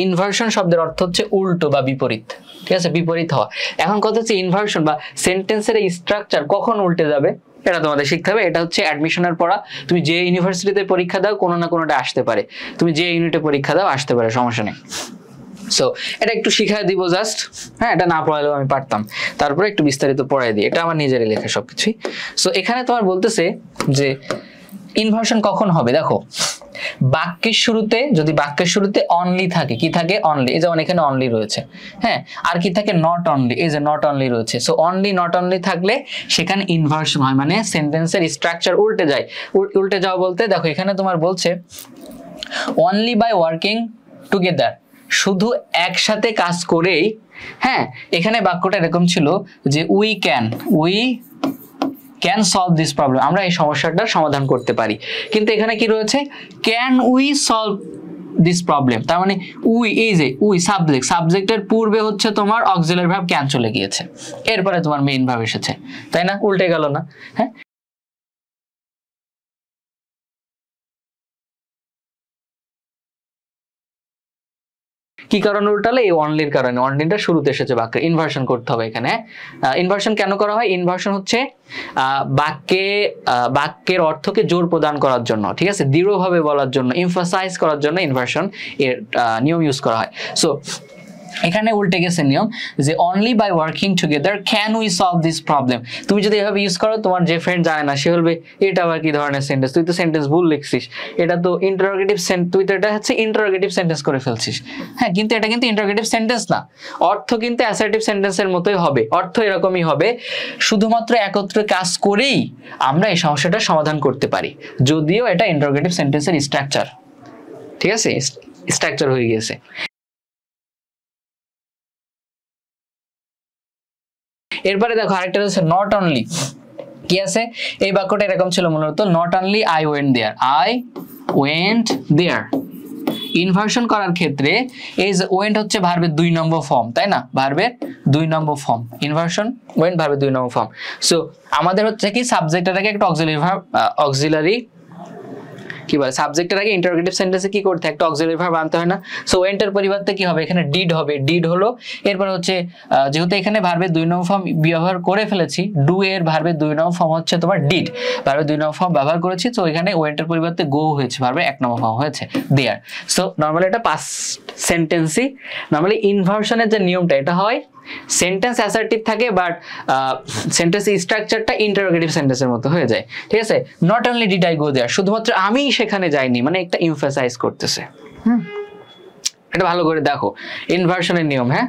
Inversion শব্দের অর্থ হচ্ছে উল্টো বা বিপরীত, ঠিক আছে, বিপরীত হওয়া। এখন কথা হচ্ছে ইনভার্সন বা সেন্টেন্সের এই স্ট্রাকচার কখন উল্টে যাবে এটা তোমাদের শিখতে হবে। এটা হচ্ছে অ্যাডমিশনের পড়া। তুমি যে ইউনিভার্সিটিতে পরীক্ষা দাও কোনো না কোনোটা আসতে পারে, তুমি যে ইউনিটে পরীক্ষা দাও আসতে পারে, সমস্যা নেই। সো এটা একটু শিখাই দিব জাস্ট, হ্যাঁ, এটা না পড়ালেও আমি পারতাম, তারপরে একটু বিস্তারিত পড়াই দিই, এটা আমার নিজেরই লেখা সবকিছুই। সো এখানে তোমার বলতেছে যে ইনভার্সন কখন হবে। দেখো বাক্যের শুরুতে, যদি বাক্যের শুরুতে অনলি থাকে, কি থাকে অনলি, এই যেমন এখানে অনলি রয়েছে, হ্যাঁ, আর কি থাকে নট অনলি, এই যে নট অনলি রয়েছে। সো অনলি নট অনলি থাকলে সেখানে ইনভার্সন হয়, মানে সেন্টেন্সের স্ট্রাকচার উল্টে যায়। উল্টে যাওয়া বলতে দেখো এখানে তোমার বলছে অনলি বাই ওয়ার্কিং টুগেদার, শুধু একসাথে কাজ করেই, হ্যাঁ, এখানে বাক্যটা এরকম ছিল যে we can solve this problem, আমরা এই সমস্যাটার সমাধান করতে পারি। কিন্তু এখানে কি রয়েছে, can we solve this problem, তার মানে উই, এই যে উই সাবজেক্টের পূর্বে হচ্ছে তোমার অক্সিলারি ভার্ব ক্যান চলে গিয়েছে, এরপরে তোমার মেইন ভার্ব এসেছে, তাই না, উল্টে গেল না? হ্যাঁ, কি কারণে উল্টালে? এই অনলির কারণে, অনলিটা শুরুতে এসেছে বাক্যে, ইনভার্সন করতে হবে এখানে। ইনভার্সন কেন করা হয়? ইনভার্সন হচ্ছে বাক্যের অর্থকে জোর প্রদান করার জন্য, ঠিক আছে, দৃঢ়ভাবে বলার জন্য, এমফাসাইজ করার জন্য ইনভার্সন এর নিয়ম ইউজ করা হয়। সো এখানে উল্টে গেছে নিয়ম যে only by working together can we solve this problem. তুমি যদি এভাবে ইউজ করো, তোমার যে ফ্রেন্ড জানে না সে বলবে এটা আবার কি ধরনের সেন্টেন্স, তুই তো সেন্টেন্স ভুল লিখছিস, এটা তো ইন্টারোগেটিভ তুই তো এটা হচ্ছে ইন্টারোগেটিভ সেন্টেন্স করে ফেলছিস। হ্যাঁ, কিন্তু এটা কিন্তু ইন্টারোগেটিভ সেন্টেন্স না, অর্থ কিন্তু অ্যাসার্টিভ সেন্টেন্সের মতোই হবে, অর্থ এরকমই হবে, শুধুমাত্র একত্রে কাজ করেই আমরা এই সমস্যাটার সমাধান করতে পারি, যদিও এটা ইন্টারোগেটিভ সেন্টেন্সের স্ট্রাকচার, ঠিক আছে, স্ট্রাকচার হয়ে গিয়েছে। এরপরে দেখো আরেকটা হচ্ছে নট অনলি, কি আছে, এই বাক্যটা এরকম ছিল মূলত, not only I went there. Inversion করার ক্ষেত্রে এই যে ওয়েন্ট হচ্ছে ভার্বের 2 নম্বর ফর্ম, তাই না, ভার্বের 2 নম্বর ফর্ম, ইনভার্সন ওয়েন্ট ভার্বের 2 নম্বর ফর্ম। সো আমাদের হচ্ছে কি সাবজেক্টের আগে একটা অক্সিলারি কি বলে, সাবজেক্টের আগে ইন্টারোগেটিভ সেন্টেন্সে কি করতে একটা অক্সিলারি ভার্ব আনতে হয় না। সো ওয়েন্টের পরিবর্তে কি হবে, এখানে ডিড হবে, ডিড হলো, এরপর হচ্ছে যেহেতু এখানে ভার্বের 2 নম্বর ফর্ম ব্যবহার করে ফেলেছি, ডু এর ভার্বের 2 নম্বর ফর্ম হচ্ছে তোমার ডিড, ভার্বের 2 নম্বর ফর্ম ব্যবহার করেছি, তো এখানে ওয়েন্টের পরিবর্তে গো হয়েছে, ভার্বের 1 নম্বর ফর্ম হয়েছে দেয়ার। সো নরমালি এটা পাস্ট সেন্টেন্সই, নরমালি ইনভার্সনের যে নিয়মটা এটা হয় সেন্টেন্স অ্যাসার্টিভ থাকে, বাট সেন্টেন্সের স্ট্রাকচারটা ইন্টারোগেটিভ সেন্টেন্সের মতো হয়ে যায়, ঠিক আছে। Not only did I go there, শুধুমাত্র আমি সেখানে যাইনি, মানে একটা এমফাসাইজ করতেছে। এটা ভালো করে দেখো ইনভার্সনের নিয়ম, হ্যাঁ।